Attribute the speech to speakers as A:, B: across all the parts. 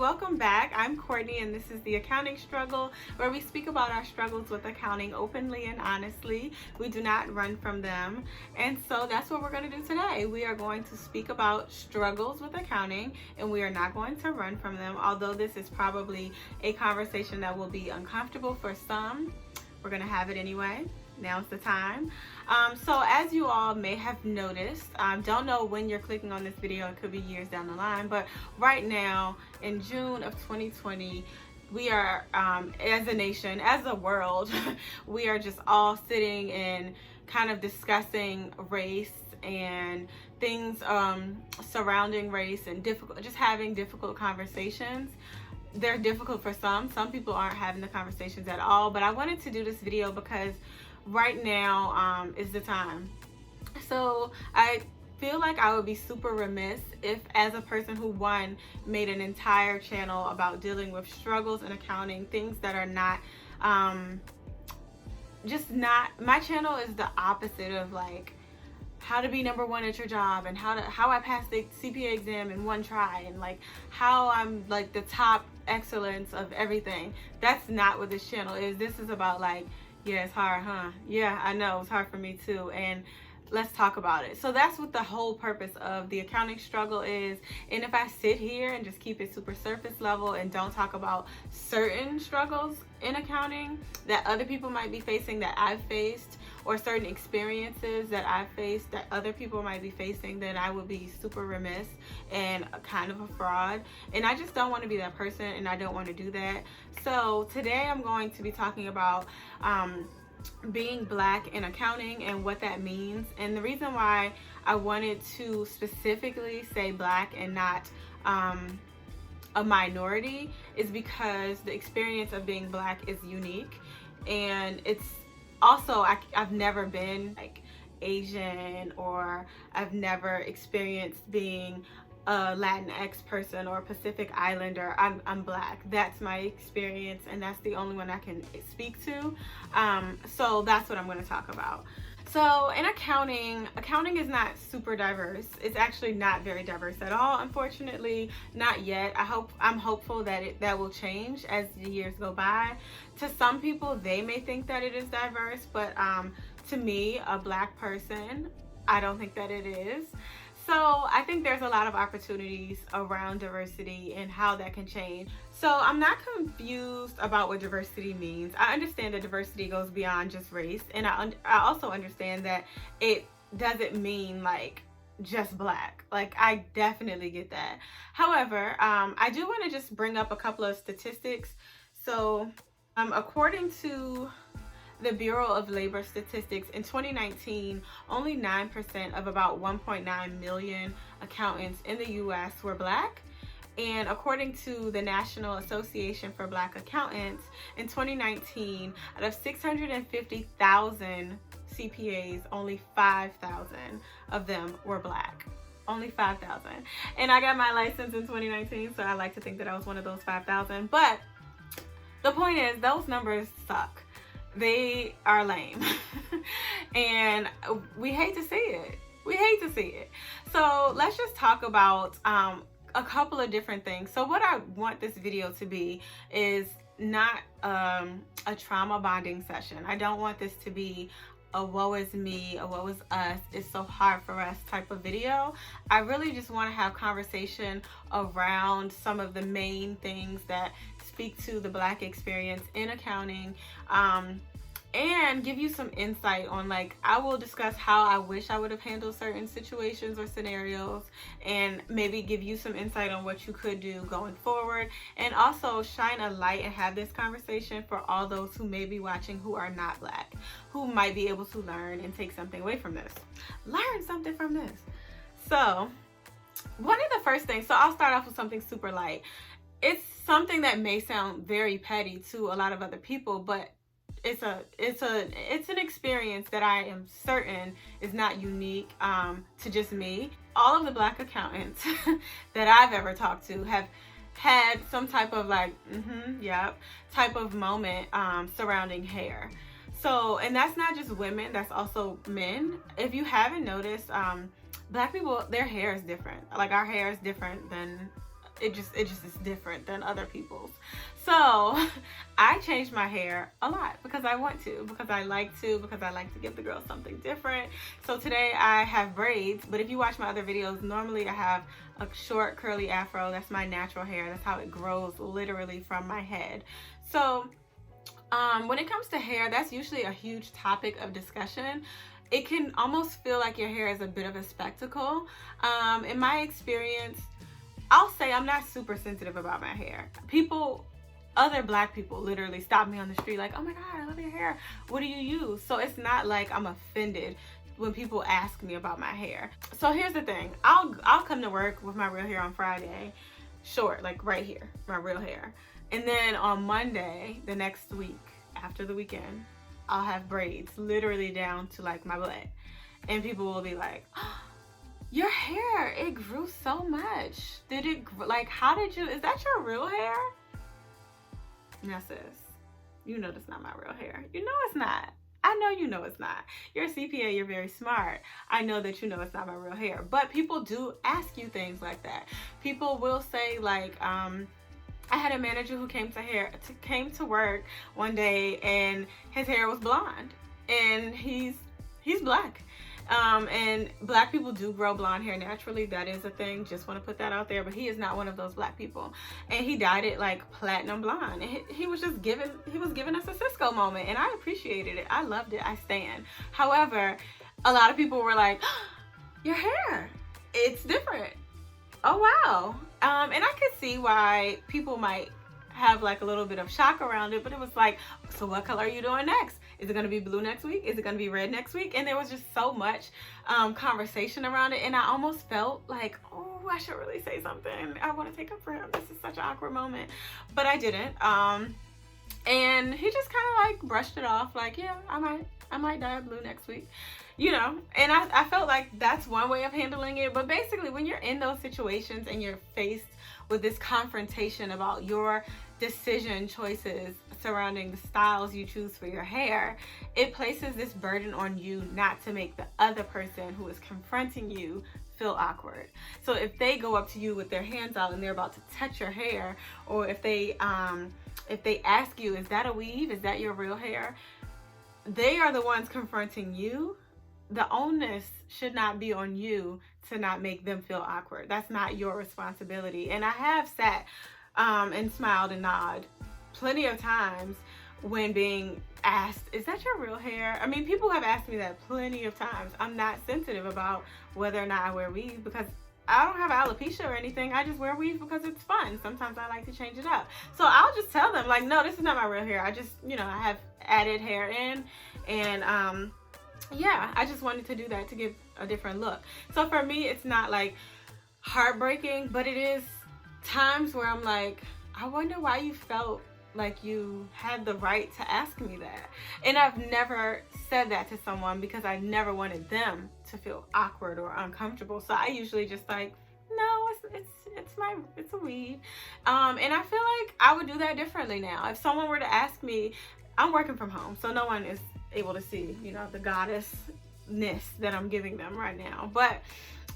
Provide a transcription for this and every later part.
A: welcome back. I'm Courtney and this is The Accounting Struggle, where we speak about our struggles with accounting openly and honestly. We do not run from them. And so that's what we're going to do today. We are going to speak about struggles with accounting and we are not going to run from them, although this is probably a conversation that will be uncomfortable for some. We're going to have it anyway. Now's the time. So as you all may have noticed, don't know when you're clicking on this video, it could be years down the line, but right now in June of 2020, we are, as a nation, as a world, we are just all sitting and kind of discussing race and things surrounding race and just having difficult conversations. They're difficult for some people aren't having the conversations at all, but I wanted to do this video because right now is the time. So I feel like I would be super remiss if, as a person who made an entire channel about dealing with struggles in accounting, things that are not my channel is the opposite of like how to be number one at your job and how I passed the CPA exam in one try and like how I'm like the top excellence of everything. That's not what this channel is. This is about like, yeah, it's hard, huh? Yeah, I know, it's hard for me too. And let's talk about it. So that's what the whole purpose of The Accounting Struggle is. And if I sit here and just keep it super surface level and don't talk about certain struggles in accounting that other people might be facing that I've faced, or certain experiences that I've faced that other people might be facing, then I would be super remiss and kind of a fraud. And I just don't want to be that person, and I don't want to do that. So today I'm going to be talking about being Black in accounting and what that means. And the reason why I wanted to specifically say Black and not a minority is because the experience of being Black is unique, and it's also I've never been like Asian, or I've never experienced being a Latinx person or a Pacific Islander. I'm Black. That's my experience, and that's the only one I can speak to. So that's what I'm going to talk about. So in accounting is not super diverse. It's actually not very diverse at all, unfortunately. Not yet. I'm hopeful that that will change as the years go by. To some people, they may think that it is diverse, but to me, a Black person, I don't think that it is. So I think there's a lot of opportunities around diversity and how that can change. So I'm not confused about what diversity means. I understand that diversity goes beyond just race, and I also understand that it doesn't mean like just Black. Like, I definitely get that. However, I do want to just bring up a couple of statistics. So according to the Bureau of Labor Statistics, in 2019, only 9% of about 1.9 million accountants in the U.S. were Black. And according to the National Association for Black Accountants, in 2019, out of 650,000 CPAs, only 5,000 of them were Black. Only 5,000. And I got my license in 2019, so I like to think that I was one of those 5,000. But the point is, those numbers suck. They are lame. And we hate to see it. We hate to see it. So let's just talk about a couple of different things. So what I want this video to be is not a trauma bonding session. I don't want this to be a woe is me, a woe is us, it's so hard for us type of video. I really just want to have conversation around some of the main things that speak to the Black experience in accounting, and give you some insight on, like, I will discuss how I wish I would have handled certain situations or scenarios, and maybe give you some insight on what you could do going forward, and also shine a light and have this conversation for all those who may be watching who are not Black, who might be able to learn and take something away from this. Learn something from this. So one of the first things, so I'll start off with something super light. It's something that may sound very petty to a lot of other people, but it's an experience that I am certain is not unique to just me. All of the Black accountants that I've ever talked to have had some type of like, type of moment surrounding hair. So, and that's not just women, that's also men. If you haven't noticed, Black people, their hair is different. Like, our hair is different than it just is different than other people's. So I changed my hair a lot because I want to, because I like to, because I like to give the girls something different. So today I have braids, but if you watch my other videos, normally I have a short curly afro. That's my natural hair. That's how it grows literally from my head. So when it comes to hair, that's usually a huge topic of discussion. It can almost feel like your hair is a bit of a spectacle. In my experience, I'll say I'm not super sensitive about my hair. Other black people literally stop me on the street like, oh my God, I love your hair. What do you use? So it's not like I'm offended when people ask me about my hair. So here's the thing. I'll come to work with my real hair on Friday, short, like right here, my real hair. And then on Monday, the next week, after the weekend, I'll have braids literally down to like my butt. And people will be like, oh, your hair, it grew so much. Did it, like, how did you, is that your real hair? Now sis, you know that's not my real hair. You know it's not. I know you know it's not. You're a CPA, you're very smart. I know that you know it's not my real hair. But people do ask you things like that. People will say like, I had a manager who came to work one day and his hair was blonde, and he's black. And black people do grow blonde hair naturally. That is a thing. Just want to put that out there. But he is not one of those black people. And he dyed it like platinum blonde. And he was giving us a Cisco moment, and I appreciated it. I loved it. I stand. However, a lot of people were like, oh, your hair, it's different. Oh wow. And I could see why people might have like a little bit of shock around it, but it was like, so what color are you doing next? Is it going to be blue next week? Is it going to be red next week? And there was just so much conversation around it, and I almost felt like, oh, I should really say something. I want to take up for him. This is such an awkward moment, but I didn't. And he just kind of like brushed it off, like, yeah, I might dye blue next week, you know. And I felt like that's one way of handling it. But basically, when you're in those situations and you're faced with this confrontation about your decision choices surrounding the styles you choose for your hair, it places this burden on you not to make the other person who is confronting you feel awkward. So if they go up to you with their hands out and they're about to touch your hair, or if they ask you, is that a weave? Is that your real hair? They are the ones confronting you. The onus should not be on you to not make them feel awkward. That's not your responsibility. And I have sat and smiled and nodded plenty of times when being asked, is that your real hair? I mean, people have asked me that plenty of times. I'm not sensitive about whether or not I wear weave because I don't have alopecia or anything. I just wear weave because it's fun. Sometimes I like to change it up. So I'll just tell them like, no, this is not my real hair. I just, you know, I have added hair in, and yeah, I just wanted to do that to give a different look. So for me, it's not like heartbreaking, but it is times where I'm like, I wonder why you felt like you had the right to ask me that. And I've never said that to someone because I never wanted them to feel awkward or uncomfortable. So I usually just like, no, it's a weave. And I feel like I would do that differently now. If someone were to ask me, I'm working from home, so no one is able to see, you know, the goddessness that I'm giving them right now. But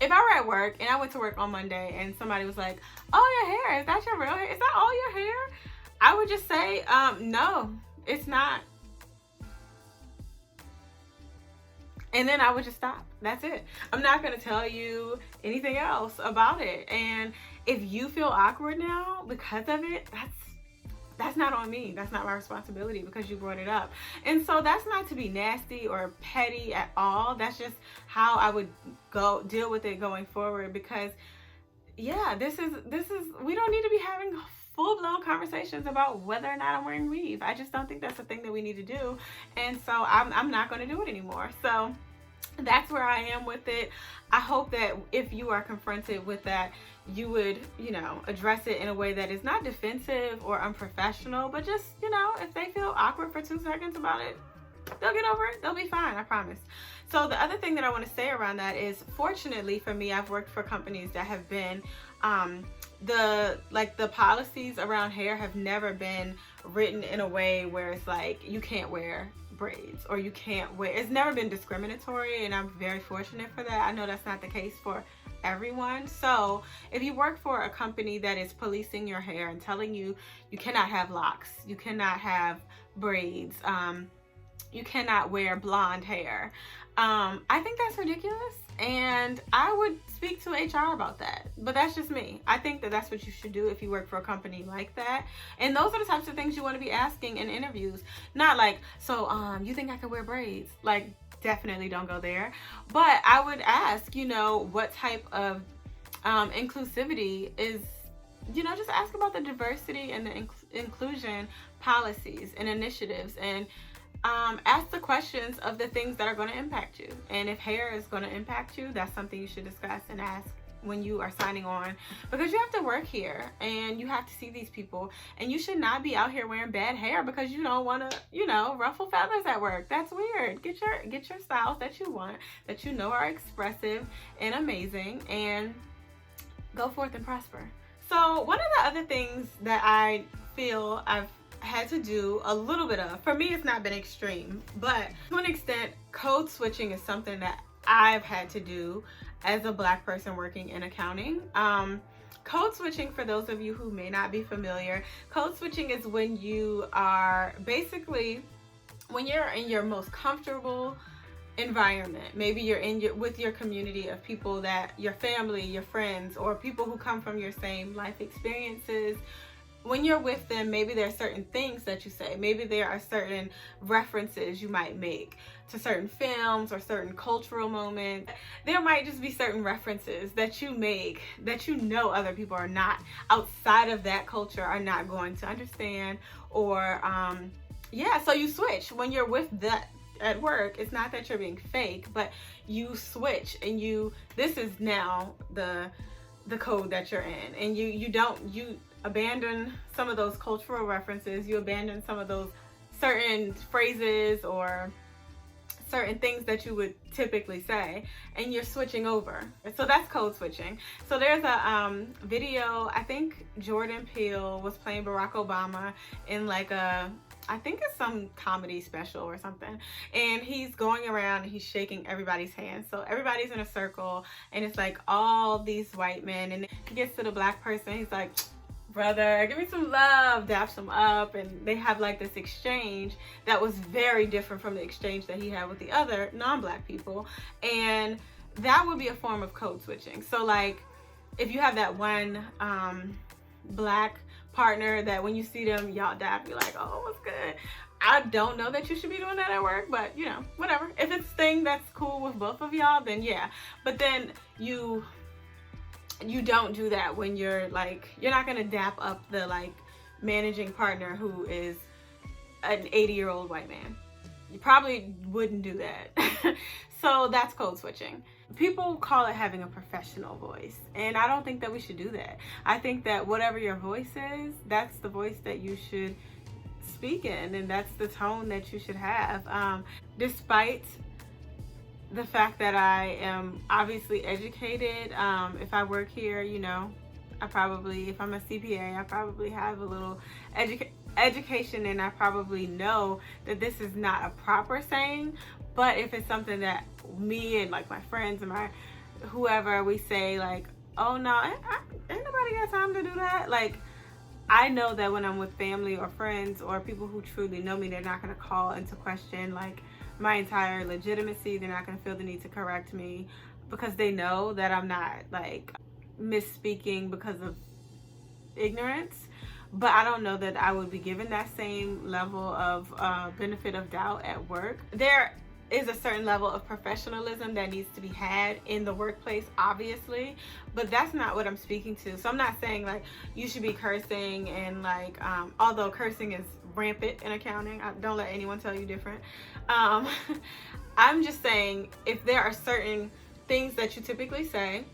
A: if I were at work and I went to work on Monday and somebody was like, oh, your hair, is that your real hair? Is that all your hair? I would just say, no, it's not. And then I would just stop. That's it. I'm not going to tell you anything else about it. And if you feel awkward now because of it, that's not on me. That's not my responsibility because you brought it up. And so that's not to be nasty or petty at all. That's just how I would deal with it going forward, because yeah, this is we don't need to be having full-blown conversations about whether or not I'm wearing weave. I just don't think that's a thing that we need to do. And so I'm not going to do it anymore. So that's where I am with it. I hope that if you are confronted with that, you would, you know, address it in a way that is not defensive or unprofessional, but just, you know, if they feel awkward for 2 seconds about it, they'll get over it. They'll be fine, I promise. So the other thing that I want to say around that is, fortunately for me, I've worked for companies that have been, the policies around hair have never been written in a way where it's like, you can't wear braids or you can't wear, it's never been discriminatory, and I'm very fortunate for that. I know that's not the case for everyone. So if you work for a company that is policing your hair and telling you you cannot have locks, you cannot have braids, you cannot wear blonde hair, I think that's ridiculous, and I would speak to HR about that. But that's just me. I think that that's what you should do if you work for a company like that. And those are the types of things you want to be asking in interviews. Not like, so you think I can wear braids? Like, definitely don't go there. But I would ask, you know, what type of inclusivity is, you know, just ask about the diversity and the inclusion policies and initiatives, and ask the questions of the things that are going to impact you. And if hair is going to impact you, that's something you should discuss and ask when you are signing on, because you have to work here and you have to see these people, and you should not be out here wearing bad hair because you don't want to, you know, ruffle feathers at work. That's weird. Get your styles that you want, that you know are expressive and amazing, and go forth and prosper. So one of the other things that I feel I've had to do a little bit of, for me it's not been extreme, but to an extent, code switching is something that I've had to do as a Black person working in accounting. Code switching, for those of you who may not be familiar, code switching is when you are basically, when you're in your most comfortable environment, maybe you're with your community of people, that your family, your friends, or people who come from your same life experiences. When you're with them, maybe there are certain things that you say. Maybe there are certain references you might make to certain films or certain cultural moments. There might just be certain references that you make that you know other people are not, outside of that culture, are not going to understand. Or yeah, so you switch when you're with that at work. It's not that you're being fake, but you switch, and this is now the code that you're in, and you abandon some of those cultural references, you abandon some of those certain phrases or certain things that you would typically say, and you're switching over. So that's code switching. So there's a video, I think Jordan Peele was playing Barack Obama in like I think it's some comedy special or something, and he's going around and he's shaking everybody's hands. So everybody's in a circle, and it's like all these white men, and he gets to the Black person, he's like, brother, give me some love, daps him up, and they have like this exchange that was very different from the exchange that he had with the other non-Black people. And that would be a form of code switching. So like, if you have that one Black partner that when you see them, y'all dap, you're like, oh, what's good? I don't know that you should be doing that at work, but you know, whatever. If it's a thing that's cool with both of y'all, then yeah. But then you don't do that when you're like, you're not gonna dap up the like managing partner who is an 80-year-old white man. You probably wouldn't do that. So that's code switching. People call it having a professional voice, and I don't think that we should do that. I think that whatever your voice is, that's the voice that you should speak in, and that's the tone that you should have. Despite the fact that I am obviously educated, if I work here, you know, if I'm a CPA, I probably have a little education, and I probably know that this is not a proper saying. But if it's something that me and like my friends and my whoever, we say like, oh no, ain't nobody got time to do that. Like, I know that when I'm with family or friends or people who truly know me, they're not going to call into question like my entire legitimacy. They're not going to feel the need to correct me because they know that I'm not like misspeaking because of ignorance. But I don't know that I would be given that same level of benefit of doubt at work. There is a certain level of professionalism that needs to be had in the workplace, obviously, but that's not what I'm speaking to. So I'm not saying like you should be cursing, and like although cursing is rampant in accounting, don't let anyone tell you different. I'm just saying, if there are certain things that you typically say,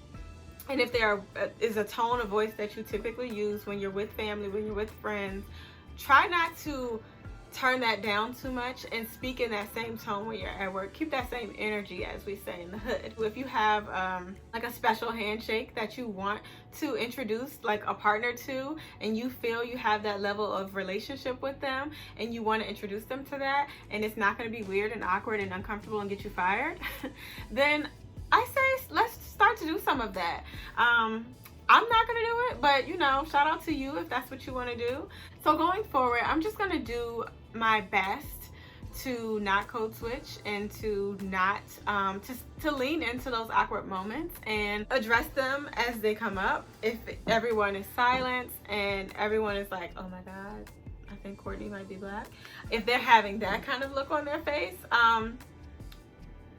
A: and if there is a tone of voice that you typically use when you're with family, when you're with friends, try not to turn that down too much and speak in that same tone when you're at work. Keep that same energy, as we say in the hood. If you have like a special handshake that you want to introduce like a partner to, and you feel you have that level of relationship with them, and you want to introduce them to that, and it's not going to be weird and awkward and uncomfortable and get you fired, then I say let's start not to do some of that. I'm not gonna do it, but you know, shout out to you if that's what you want to do. So going forward, I'm just gonna do my best to not code switch and to not to lean into those awkward moments and address them as they come up. If everyone is silent and everyone is like, oh my god, I think Courtney might be black, if they're having that kind of look on their face,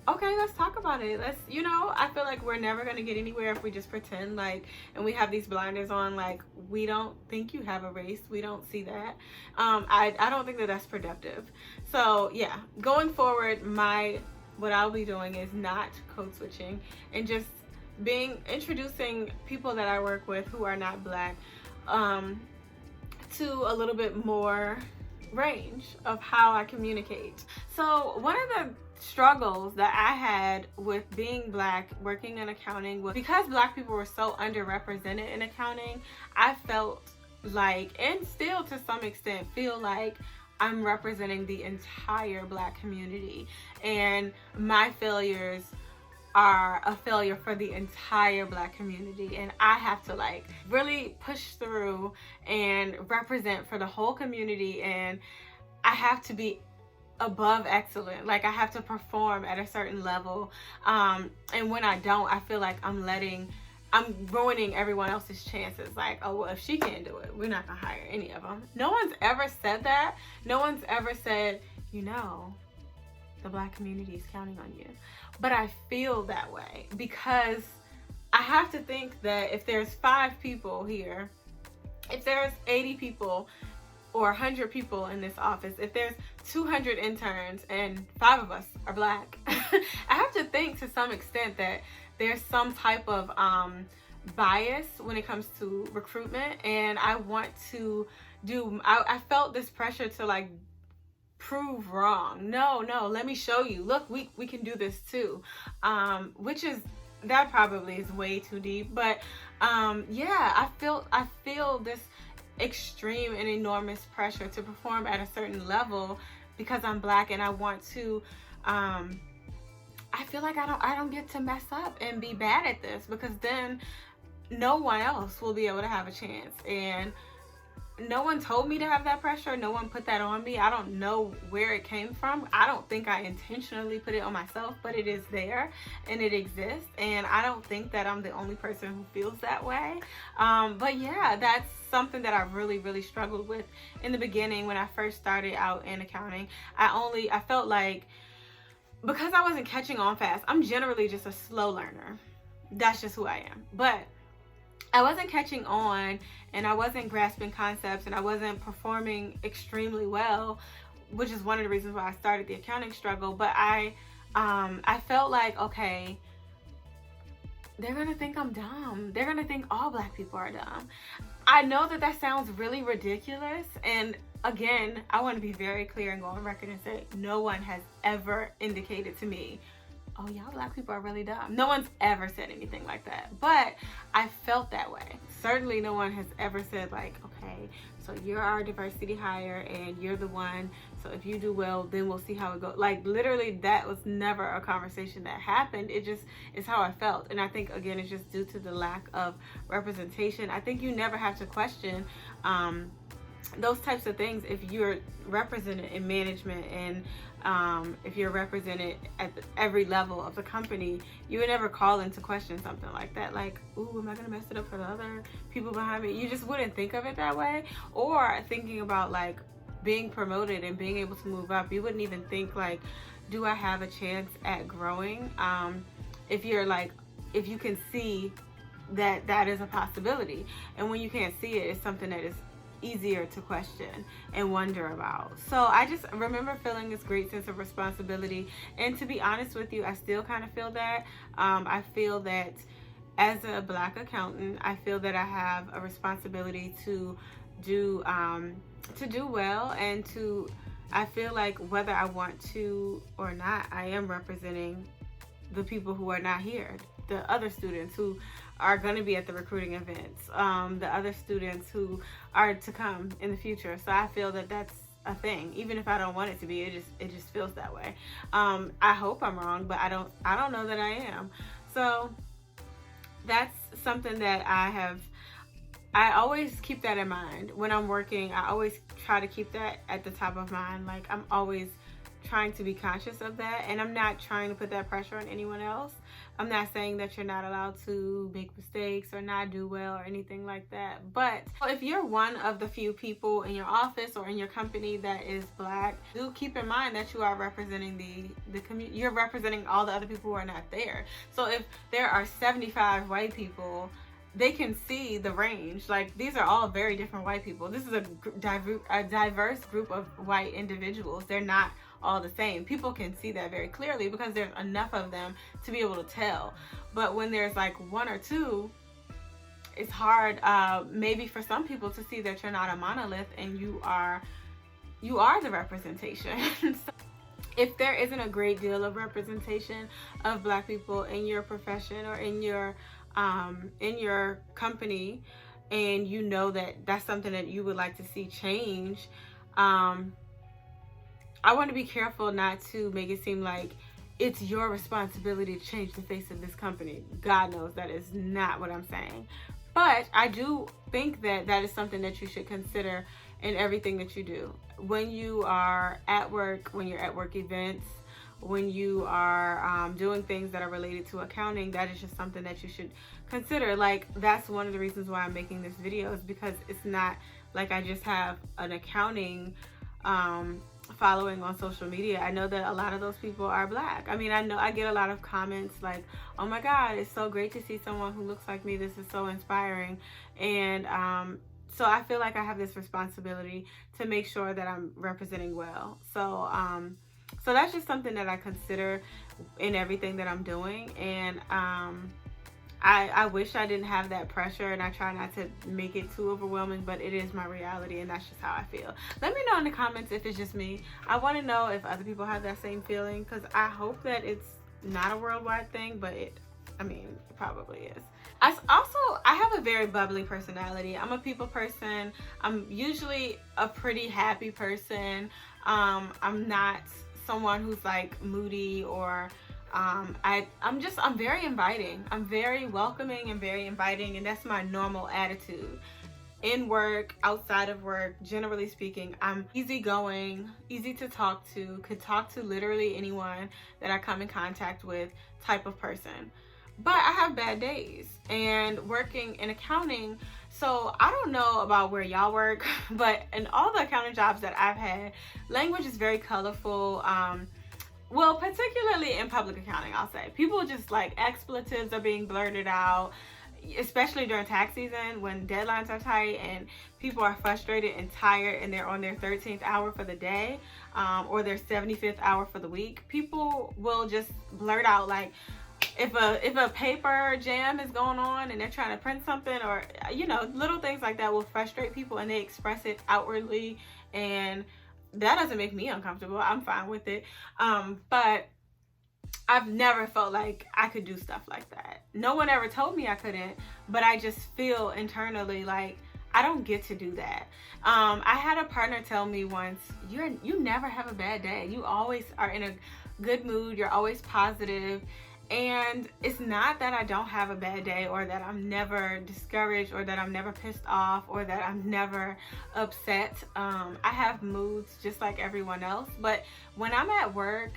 A: okay, let's talk about it. Let's, you know, I feel like we're never going to get anywhere if we just pretend like, and we have these blinders on, like, we don't think you have a race. We don't see that. I don't think that that's productive. So yeah, going forward, what I'll be doing is not code switching and just introducing people that I work with who are not black, to a little bit more range of how I communicate. So one of the struggles that I had with being black, working in accounting, was because black people were so underrepresented in accounting, I felt like, and still to some extent feel like, I'm representing the entire black community, and my failures are a failure for the entire black community, and I have to like really push through and represent for the whole community, and I have to be above excellent. Like, I have to perform at a certain level, and when I don't, I feel like I'm ruining everyone else's chances. Like, oh well, if she can't do it, we're not gonna hire any of them. No one's ever said that. No one's ever said, you know, the black community is counting on you. But I feel that way because I have to think that if there's 5 people here, if there's 80 people or 100 people in this office, if there's 200 interns and 5 of us are black, I have to think to some extent that there's some type of bias when it comes to recruitment, and I want to I felt this pressure to like prove wrong. No, let me show you. Look, we can do this too. That probably is way too deep, but yeah, I feel this extreme and enormous pressure to perform at a certain level because I'm black, and I want to I feel like I don't get to mess up and be bad at this, because then no one else will be able to have a chance. And no one told me to have that pressure. No one put that on me. I don't know where it came from. I don't think I intentionally put it on myself, but it is there and it exists. And I don't think that I'm the only person who feels that way. But yeah, that's something that I really, really struggled with in the beginning when I first started out in accounting. I felt like, because I wasn't catching on fast, I'm generally just a slow learner. That's just who I am. But I wasn't catching on, and I wasn't grasping concepts, and I wasn't performing extremely well, which is one of the reasons why I started the accounting struggle. But I felt like, okay, they're gonna think I'm dumb. They're gonna think all black people are dumb. I know that sounds really ridiculous, and again, I want to be very clear and go on record and say no one has ever indicated to me, oh, y'all black people are really dumb. No one's ever said anything like that, but I felt that way. Certainly no one has ever said like, okay, so you're our diversity hire and you're the one, so if you do well, then we'll see how it goes. Like, literally, that was never a conversation that happened. It just is how I felt. And I think, again, it's just due to the lack of representation. I think you never have to question those types of things if you're represented in management, and if you're represented at every level of the company. You would never call into question something like that, like, ooh, am I gonna mess it up for the other people behind me? You just wouldn't think of it that way. Or thinking about like being promoted and being able to move up, you wouldn't even think like, do I have a chance at growing? If you can see that is a possibility, and when you can't see it, it's something that is easier to question and wonder about. So I just remember feeling this great sense of responsibility, and to be honest with you, I still kind of feel that. I feel that as a black accountant, I feel that I have a responsibility to do well, and I feel like whether I want to or not, I am representing the people who are not here, the other students who are going to be at the recruiting events, the other students who are to come in the future. So I feel that that's a thing, even if I don't want it to be. It just feels that way. I hope I'm wrong, but I don't know that I am. So that's something that I always keep that in mind when I'm working. I always try to keep that at the top of mind. Like, I'm always trying to be conscious of that, and I'm not trying to put that pressure on anyone else. I'm not saying that you're not allowed to make mistakes or not do well or anything like that. But if you're one of the few people in your office or in your company that is Black, do keep in mind that you are representing the community. You're representing all the other people who are not there. So if there are 75 white people, they can see the range. Like, these are all very different white people. This is a diverse group of white individuals. They're not all the same. People can see that very clearly because there's enough of them to be able to tell. But when there's like one or two, it's hard maybe for some people to see that you're not a monolith and you are the representation. So if there isn't a great deal of representation of Black people in your profession or in your company, and you know that that's something that you would like to see change, I want to be careful not to make it seem like it's your responsibility to change the face of this company. God knows that is not what I'm saying. But I do think that that is something that you should consider in everything that you do. When you are at work, when you're at work events, when you are doing things that are related to accounting, that is just something that you should consider. Like, that's one of the reasons why I'm making this video, is because it's not like I just have an accounting following on social media. I know that a lot of those people are Black. I mean, I know I get a lot of comments like, oh my God, it's so great to see someone who looks like me. This is so inspiring. And so I feel like I have this responsibility to make sure that I'm representing well. So so that's just something that I consider in everything that I'm doing. And I wish I didn't have that pressure, and I try not to make it too overwhelming, but it is my reality, and that's just how I feel. Let me know in the comments if it's just me. I want to know if other people have that same feeling, because I hope that it's not a worldwide thing, but it probably is. I have a very bubbly personality. I'm a people person. I'm usually a pretty happy person. I'm not someone who's like moody or I'm very inviting. I'm very welcoming and very inviting, and that's my normal attitude. In work, outside of work, generally speaking, I'm easygoing, easy to talk to, could talk to literally anyone that I come in contact with type of person. But I have bad days, and working in accounting, so I don't know about where y'all work, but in all the accounting jobs that I've had, language is very colorful. Well, particularly in public accounting, I'll say. People just like expletives are being blurted out, especially during tax season when deadlines are tight and people are frustrated and tired and they're on their 13th hour for the day, or their 75th hour for the week. People will just blurt out, like, if a paper jam is going on and they're trying to print something, or little things like that will frustrate people, and they express it outwardly, and that doesn't make me uncomfortable. I'm fine with it. But I've never felt like I could do stuff like that. No one ever told me I couldn't, but I just feel internally like I don't get to do that. I had a partner tell me once, you never have a bad day. You always are in a good mood. You're always positive. And it's not that I don't have a bad day, or that I'm never discouraged, or that I'm never pissed off, or that I'm never upset. I have moods just like everyone else. But when I'm at work,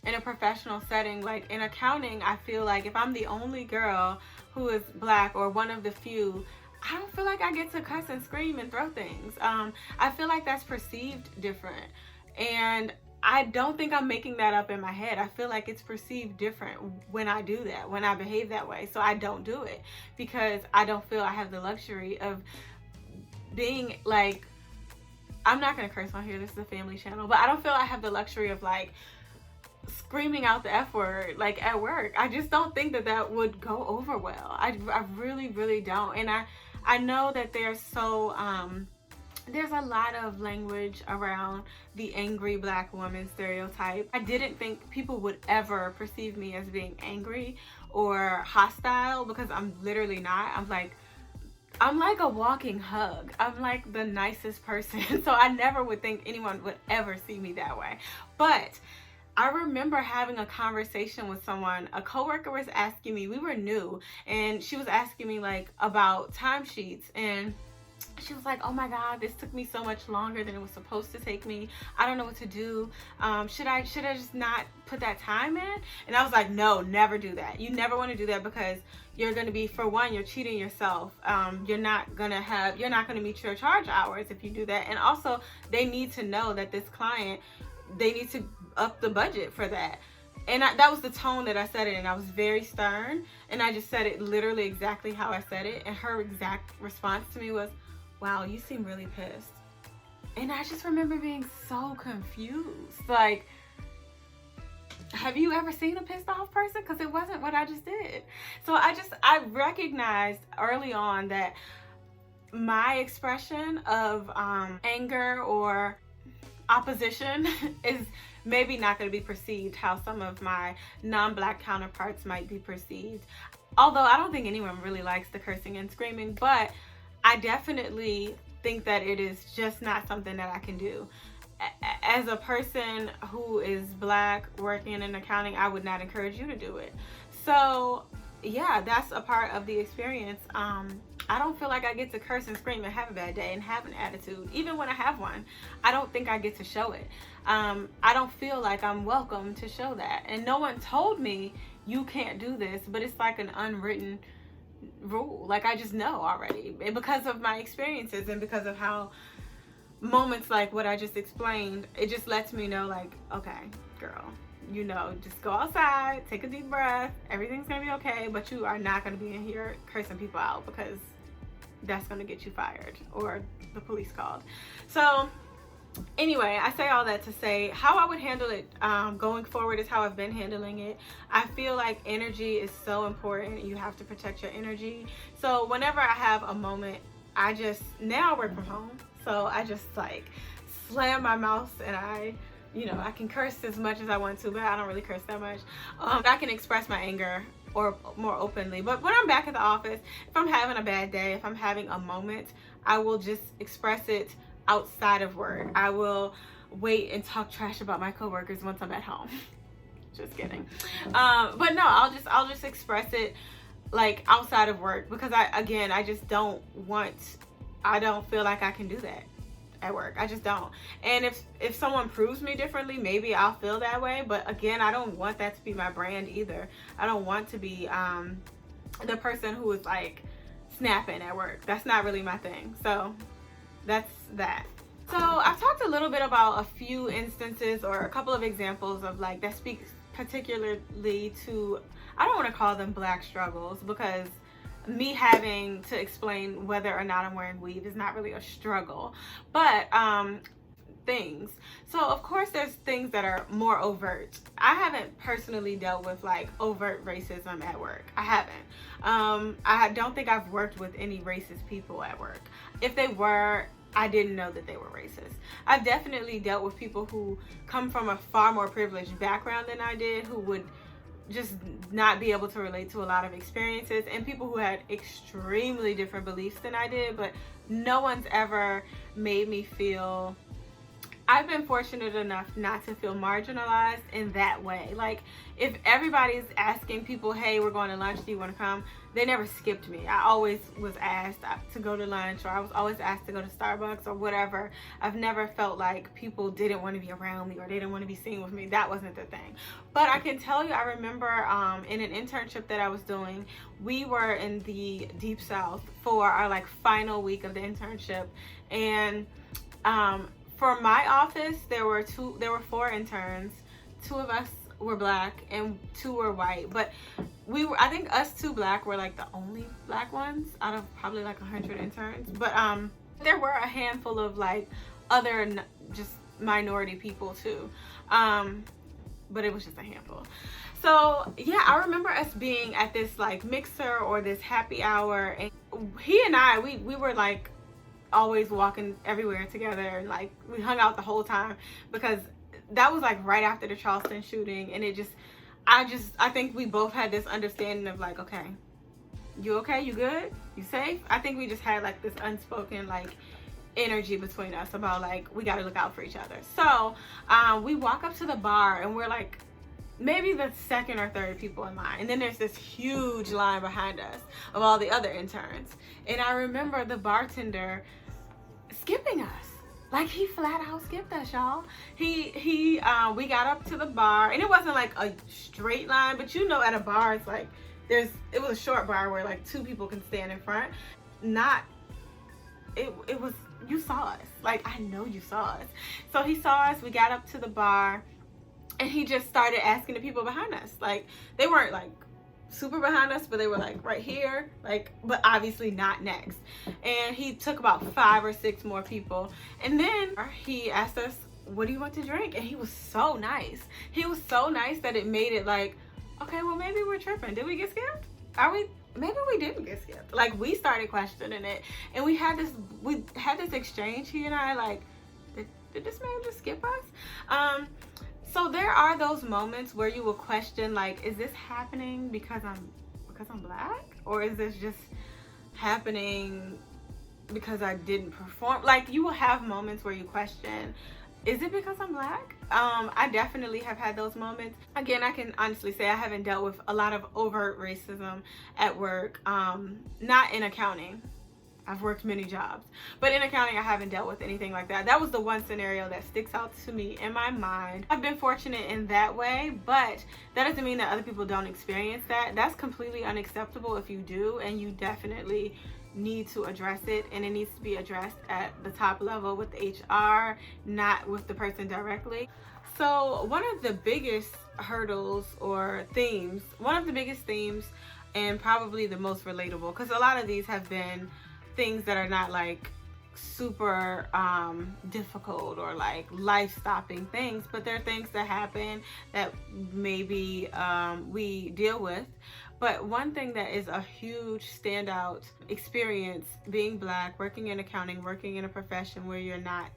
A: in a professional setting, like in accounting, I feel like if I'm the only girl who is Black or one of the few, I don't feel like I get to cuss and scream and throw things. I feel like that's perceived different. And I don't think I'm making that up in my head. I feel like it's perceived different when I do that, when I behave that way. So I don't do it because I don't feel I have the luxury of being like, I'm not going to curse on here. This is a family channel, but I don't feel I have the luxury of like screaming out the F word like at work. I just don't think that would go over well. I really, really don't. And I know that there's a lot of language around the angry Black woman stereotype. I didn't think people would ever perceive me as being angry or hostile, because I'm literally not. I'm like a walking hug. I'm like the nicest person. So I never would think anyone would ever see me that way. But I remember having a conversation with someone. A coworker was asking me, we were new, and she was asking me like about timesheets, and she was like, oh my God, this took me so much longer than it was supposed to take me. I don't know what to do. Should I just not put that time in? And I was like, no, never do that. You never want to do that, because you're going to be, for one, you're cheating yourself. You're not going to meet your charge hours if you do that. And also, they need to know that this client, they need to up the budget for that. And that was the tone that I said it in. I was very stern, and I just said it literally exactly how I said it. And her exact response to me was, wow, you seem really pissed. And I just remember being so confused. Like, have you ever seen a pissed off person? Because it wasn't what I just did. So I recognized early on that my expression of anger or opposition is maybe not going to be perceived how some of my non-Black counterparts might be perceived. Although I don't think anyone really likes the cursing and screaming, but I definitely think that it is just not something that I can do. As a person who is Black working in accounting, I would not encourage you to do it. So yeah, that's a part of the experience. I don't feel like I get to curse and scream and have a bad day and have an attitude. Even when I have one, I don't think I get to show it. I don't feel like I'm welcome to show that. And no one told me you can't do this, but it's like an unwritten rule. Like, I just know already. And because of my experiences and because of how moments like what I just explained, it just lets me know, like, okay, girl, you know, just go outside, take a deep breath, everything's gonna be okay, but you are not gonna be in here cursing people out, because that's gonna get you fired or the police called. So anyway, I say all that to say how I would handle it going forward is how I've been handling it. I feel like energy is so important. You have to protect your energy. So whenever I have a moment, now I work from home, so I just like slam my mouth, and I can curse as much as I want to, but I don't really curse that much. I can express my anger or more openly. But when I'm back at the office, if I'm having a bad day, if I'm having a moment, I will just express it outside of work. I will wait and talk trash about my coworkers once I'm at home. Just kidding. But no, I'll just express it like outside of work, because I don't feel like I can do that at work. I just don't. And if someone proves me differently, maybe I'll feel that way. But again, I don't want that to be my brand either. I don't want to be the person who is like snapping at work. That's not really my thing. So that's that. So I've talked a little bit about a few instances or a couple of examples of like that speaks particularly to, I don't want to call them Black struggles, because me having to explain whether or not I'm wearing weave is not really a struggle, but things. So of course there's things that are more overt. I haven't personally dealt with like overt racism at work. I haven't. I don't think I've worked with any racist people at work. If they were, I didn't know that they were racist. I've definitely dealt with people who come from a far more privileged background than I did, who would just not be able to relate to a lot of experiences, and people who had extremely different beliefs than I did, but no one's ever made me feel, I've been fortunate enough not to feel marginalized in that way. Like, if everybody's asking people, hey, we're going to lunch, do you want to come? They never skipped me. I always was asked to go to lunch, or I was always asked to go to Starbucks or whatever. I've never felt like people didn't want to be around me or they didn't want to be seen with me. That wasn't the thing. But I can tell you, I remember in an internship that I was doing, we were in the Deep South for our like final week of the internship, and for my office, there were 4 interns. 2 of us were Black and 2 were white, but I think us 2 Black were like the only Black ones out of probably like 100 interns. But there were a handful of like other just minority people too, but it was just a handful. So yeah, I remember us being at this like mixer or this happy hour, and he and I, we were like always walking everywhere together, and like we hung out the whole time, because that was like right after the Charleston shooting, and I think we both had this understanding of like, okay, you okay, you good, you safe. I think we just had like this unspoken like, energy between us about like we got to look out for each other. So we walk up to the bar and we're like maybe the second or third people in line, and then there's this huge line behind us of all the other interns. And I remember the bartender skipping us. Like, he flat out skipped us, y'all. We got up to the bar, and it wasn't like a straight line, but you know, at a bar, it's like, it was a short bar where like 2 people can stand in front. It was, you saw us. Like, I know you saw us. So he saw us, we got up to the bar, and he just started asking the people behind us. Like, they weren't like super behind us, but they were like right here, like, but obviously not next. And he took about 5 or 6 more people, and then he asked us, what do you want to drink? And he was so nice. He was so nice that it made it like, okay, well, maybe we're tripping. Did we get skipped? Maybe we didn't get skipped. Like, we started questioning it, and we had this exchange, he and I, like, did this man just skip us? So there are those moments where you will question, like, is this happening because I'm black? Or is this just happening because I didn't perform? Like, you will have moments where you question, is it because I'm black? I definitely have had those moments. Again, I can honestly say I haven't dealt with a lot of overt racism at work, not in accounting. I've worked many jobs, but in accounting, I haven't dealt with anything like that. That was the one scenario that sticks out to me in my mind. I've been fortunate in that way, but that doesn't mean that other people don't experience that. That's completely unacceptable if you do, and you definitely need to address it, and it needs to be addressed at the top level with HR, not with the person directly. So one of the biggest hurdles or themes, and probably the most relatable, because a lot of these have been things that are not like super difficult or like life-stopping things, but they're things that happen that maybe we deal with. But one thing that is a huge standout experience being black, working in accounting, working in a profession where you're not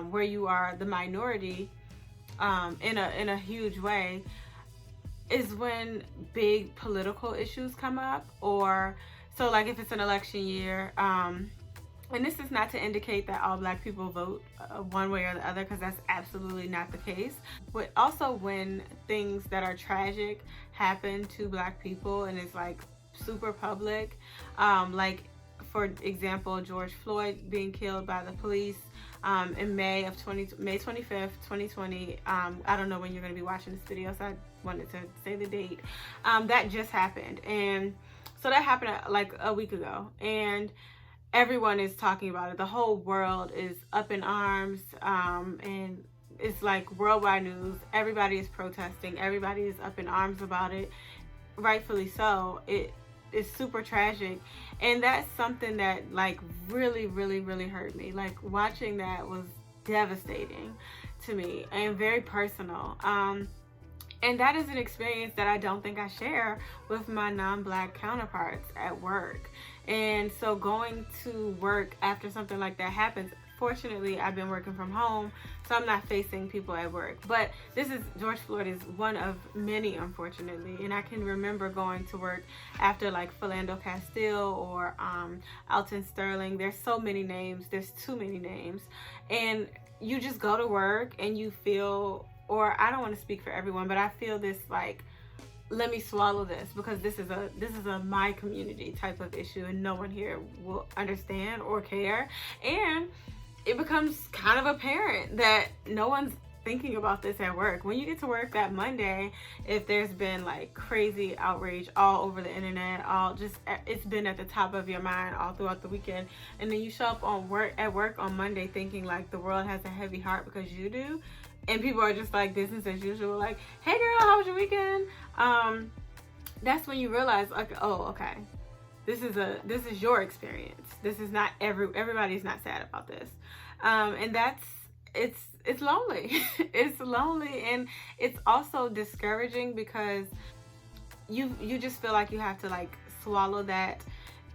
A: where you are the minority in a huge way, is when big political issues come up. Or so like if it's an election year, and this is not to indicate that all black people vote one way or the other, because that's absolutely not the case. But also when things that are tragic happen to black people and it's like super public, like for example, George Floyd being killed by the police in May 25th, 2020. I don't know when you're going to be watching this video, so I wanted to say the date. That just happened, and so that happened like a week ago, and everyone is talking about it. The whole world is up in arms, and it's like worldwide news. Everybody is protesting. Everybody is up in arms about it, rightfully so. It is super tragic, and that's something that like really hurt me. Like, watching that was devastating to me and very personal. And that is an experience that I don't think I share with my non-black counterparts at work. And so going to work after something like that happens, fortunately, I've been working from home, so I'm not facing people at work. But George Floyd is one of many, unfortunately. And I can remember going to work after like Philando Castile or Alton Sterling. There's so many names. There's too many names. And you just go to work and you feel, or I don't want to speak for everyone, but I feel this like, let me swallow this, because this is a my community type of issue, and no one here will understand or care. And it becomes kind of apparent that no one's thinking about this at work. When you get to work that Monday, if there's been like crazy outrage all over the internet, it's been at the top of your mind all throughout the weekend, and then you show up at work on Monday thinking like the world has a heavy heart because you do, and people are just like business as usual, like, hey girl, how was your weekend? That's when you realize, like, oh, okay, this is your experience. This is not everybody's not sad about this. And it's lonely. It's lonely, and it's also discouraging because you just feel like you have to like swallow that.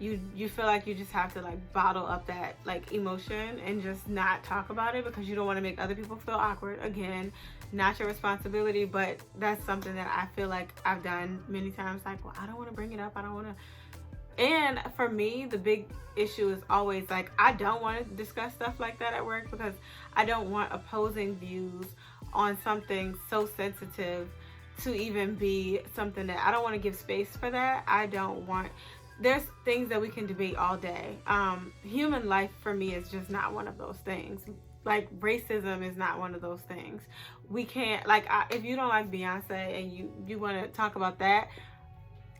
A: You feel like you just have to like bottle up that like emotion and just not talk about it because you don't want to make other people feel awkward. Again, not your responsibility, but that's something that I feel like I've done many times. Like, well, I don't want to bring it up. I don't want to And for me, the big issue is always like, I don't want to discuss stuff like that at work because I don't want opposing views on something so sensitive to even be something that I don't want to give space for that. I don't want, there's things that we can debate all day. Human life for me is just not one of those things. Like racism is not one of those things. We can't, like, if you don't like Beyonce and you want to talk about that,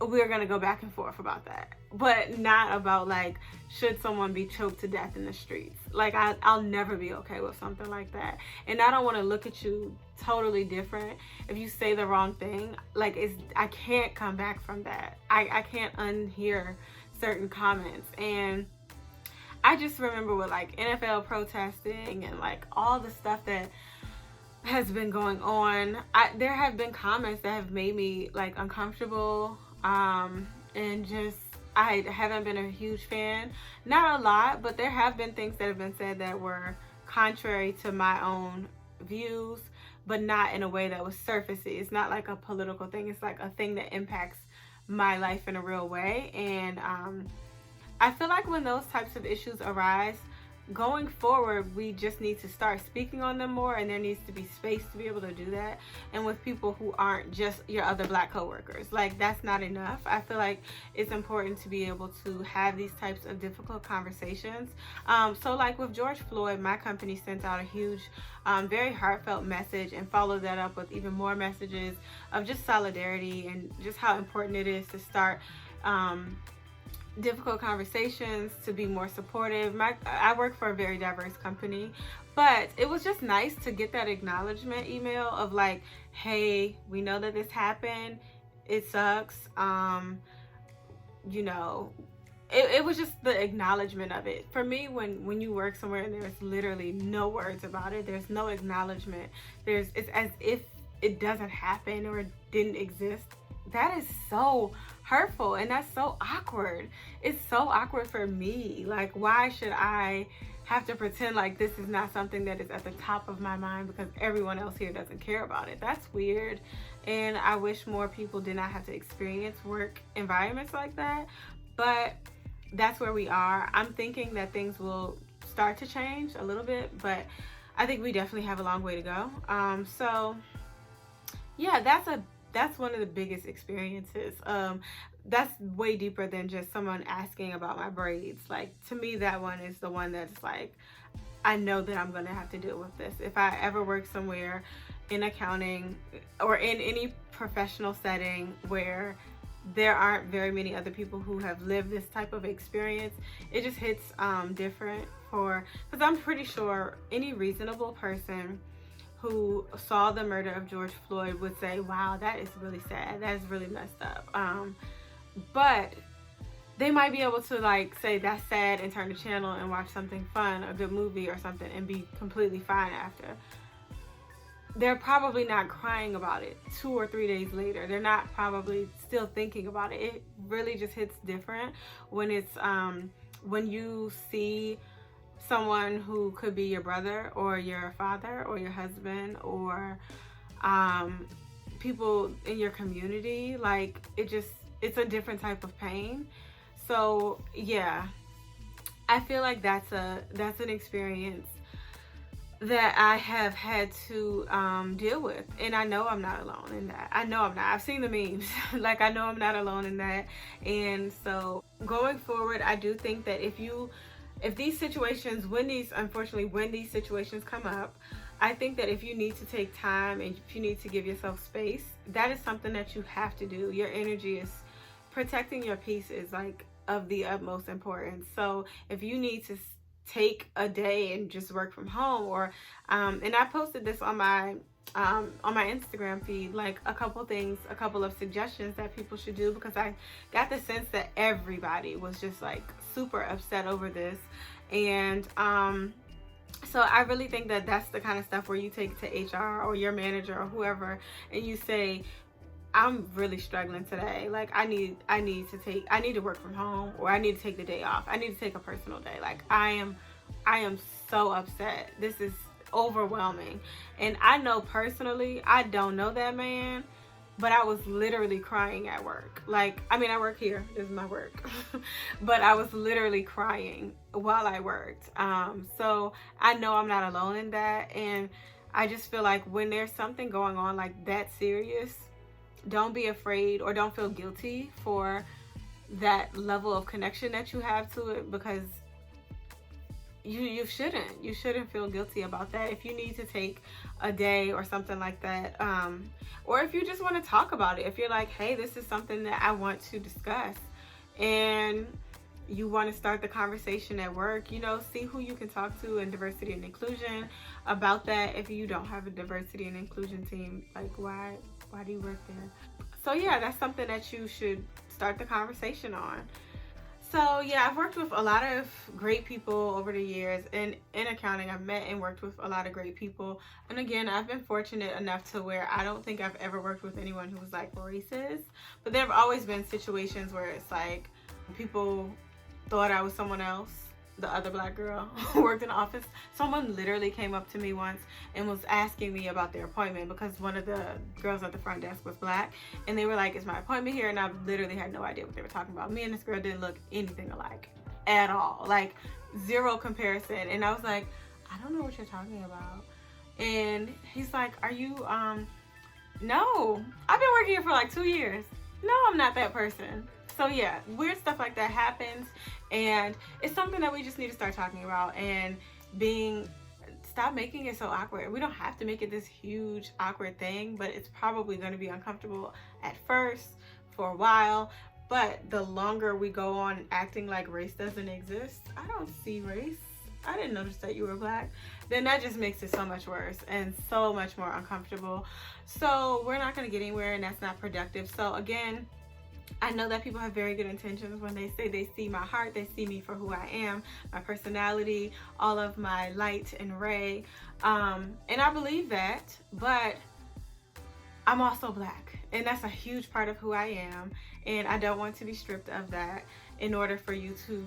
A: we're gonna go back and forth about that, but not about like, should someone be choked to death in the streets. Like, I'll never be okay with something like that. And I don't want to look at you totally different if you say the wrong thing. Like, I can't come back from that. I can't unhear certain comments. And I just remember with like NFL protesting and like all the stuff that has been going on, there have been comments that have made me like uncomfortable, and just, I haven't been a huge fan. Not a lot, but there have been things that have been said that were contrary to my own views, but not in a way that was surfacey. It's not like a political thing. It's like a thing that impacts my life in a real way. And I feel like when those types of issues arise, going forward, we just need to start speaking on them more, and there needs to be space to be able to do that. And with people who aren't just your other Black coworkers, like, that's not enough. I feel like it's important to be able to have these types of difficult conversations. So like with George Floyd, my company sent out a huge, very heartfelt message, and followed that up with even more messages of just solidarity and just how important it is to start difficult conversations, to be more supportive. I work for a very diverse company, but it was just nice to get that acknowledgement email of like, hey, we know that this happened, it sucks, you know, it was just the acknowledgement of it. For me, when you work somewhere and there's literally no words about it, there's no acknowledgement, it's as if it doesn't happen or it didn't exist. That is so hurtful, and that's so awkward. It's so awkward for me. Like, why should I have to pretend like this is not something that is at the top of my mind because everyone else here doesn't care about it? That's weird, and I wish more people did not have to experience work environments like that, but that's where we are. I'm thinking that things will start to change a little bit, but I think we definitely have a long way to go. So yeah, that's one of the biggest experiences. That's way deeper than just someone asking about my braids. Like, to me, that one is the one that's like, I know that I'm gonna have to deal with this. If I ever work somewhere in accounting or in any professional setting where there aren't very many other people who have lived this type of experience, it just hits different, because I'm pretty sure any reasonable person who saw the murder of George Floyd would say, wow, that is really sad, that is really messed up. But they might be able to like say that's sad and turn the channel and watch something fun, a good movie or something, and be completely fine after. They're probably not crying about it 2 or 3 days later. They're not probably still thinking about it. It really just hits different when it's when you see someone who could be your brother or your father or your husband or people in your community. Like, it's a different type of pain. So yeah, I feel like that's an experience that I have had to deal with, and I know I'm not alone in that. I know I'm not. I've seen the memes. Like, I know I'm not alone in that. And so going forward, I do think that if these situations, when these situations come up, I think that if you need to take time and if you need to give yourself space, that is something that you have to do. Your energy is, protecting your peace is like of the utmost importance. So if you need to take a day and just work from home, or and I posted this on my Instagram feed, like a couple of suggestions that people should do, because I got the sense that everybody was just like super upset over this. And so I really think that that's the kind of stuff where you take it to HR or your manager or whoever, and you say, I'm really struggling today. Like, I need to work from home, or I need to take the day off. I need to take a personal day. Like, I am so upset. This is overwhelming. And I know personally, I don't know that man, but I was literally crying at work. Like, I mean, I work here, this is my work, but I was literally crying while I worked. So I know I'm not alone in that, and I just feel like when there's something going on like that serious, don't be afraid or don't feel guilty for that level of connection that you have to it, because you shouldn't feel guilty about that. If you need to take a day or something like that, or if you just want to talk about it, if you're like, hey, this is something that I want to discuss, and you want to start the conversation at work, you know, see who you can talk to in diversity and inclusion about that. If you don't have a diversity and inclusion team, like, why do you work there? So yeah, that's something that you should start the conversation on. So yeah, I've worked with a lot of great people over the years, and in accounting I've met and worked with a lot of great people. And again, I've been fortunate enough to where I don't think I've ever worked with anyone who was like racist, but there have always been situations where it's like people thought I was someone else, the other black girl who worked in the office. Someone literally came up to me once and was asking me about their appointment because one of the girls at the front desk was black, and they were like, is my appointment here? And I literally had no idea what they were talking about. Me and this girl didn't look anything alike at all, like zero comparison. And I was like, I don't know what you're talking about. And he's like, are you no, I've been working here for like 2 years. No, I'm not that person. So yeah, weird stuff like that happens, and it's something that we just need to start talking about and stop making it so awkward. We don't have to make it this huge awkward thing, but it's probably going to be uncomfortable at first for a while. But the longer we go on acting like race doesn't exist, I don't see race, I didn't notice that you were black, then that just makes it so much worse and so much more uncomfortable. So we're not going to get anywhere, and that's not productive. So again, I know that people have very good intentions when they say they see my heart, they see me for who I am, my personality, all of my light and ray, and I believe that, but I'm also black, and that's a huge part of who I am, and I don't want to be stripped of that in order for you to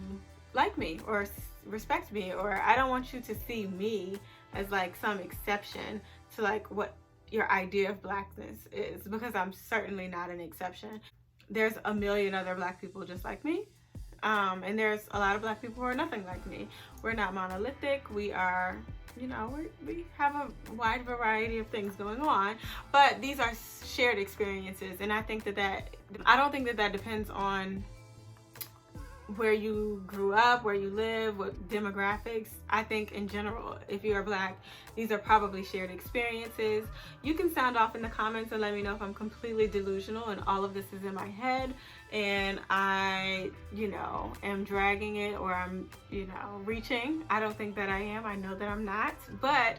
A: like me or respect me, or I don't want you to see me as like some exception to like what your idea of blackness is, because I'm certainly not an exception. There's a million other black people just like me, and there's a lot of black people who are nothing like me. We're not monolithic. We are, you know, we have a wide variety of things going on, but these are shared experiences, and I think I don't think that depends on where you grew up, where you live, what demographics. I think in general, if you are black, these are probably shared experiences. You can sound off in the comments and let me know if I'm completely delusional and all of this is in my head and I, you know, am dragging it, or I'm, you know, reaching. I don't think that I am. I know that I'm not. But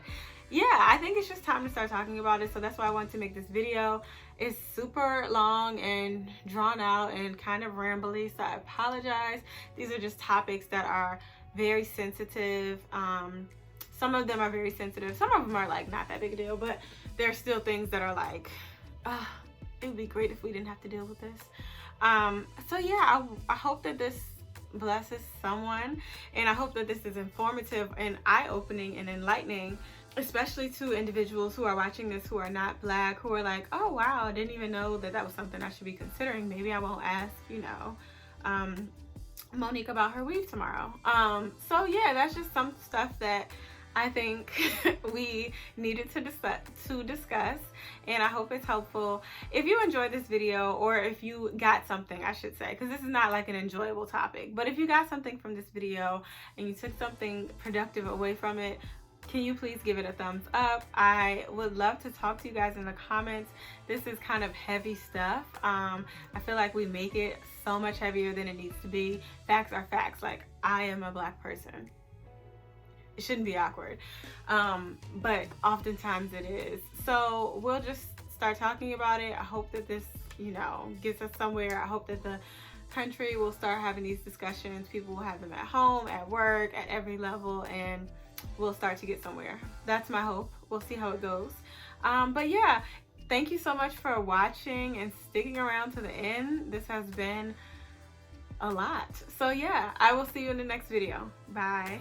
A: yeah, I think it's just time to start talking about it. So that's why I wanted to make this video. It's super long and drawn out and kind of rambly, so I apologize. These are just topics that are very sensitive. Some of them are very sensitive. Some of them are like not that big a deal, but there are still things that are like, it would be great if we didn't have to deal with this. So yeah, I hope that this blesses someone, and I hope that this is informative and eye-opening and enlightening, especially to individuals who are watching this who are not black, who are like, oh wow, I didn't even know that was something I should be considering. Maybe I won't ask, you know, Monique about her weave tomorrow. So yeah, that's just some stuff that I think we needed to discuss, and I hope it's helpful. If you enjoyed this video, or if you got something, I should say, because this is not like an enjoyable topic, but if you got something from this video and you took something productive away from it, can you please give it a thumbs up? I would love to talk to you guys in the comments. This is kind of heavy stuff. I feel like we make it so much heavier than it needs to be. Facts are facts. Like, I am a black person. It shouldn't be awkward, but oftentimes it is. So we'll just start talking about it. I hope that this, you know, gets us somewhere. I hope that the country will start having these discussions. People will have them at home, at work, at every level, and we'll start to get somewhere. That's my hope. We'll see how it goes. But yeah, thank you so much for watching and sticking around to the end. This has been a lot. So yeah, I will see you in the next video. Bye.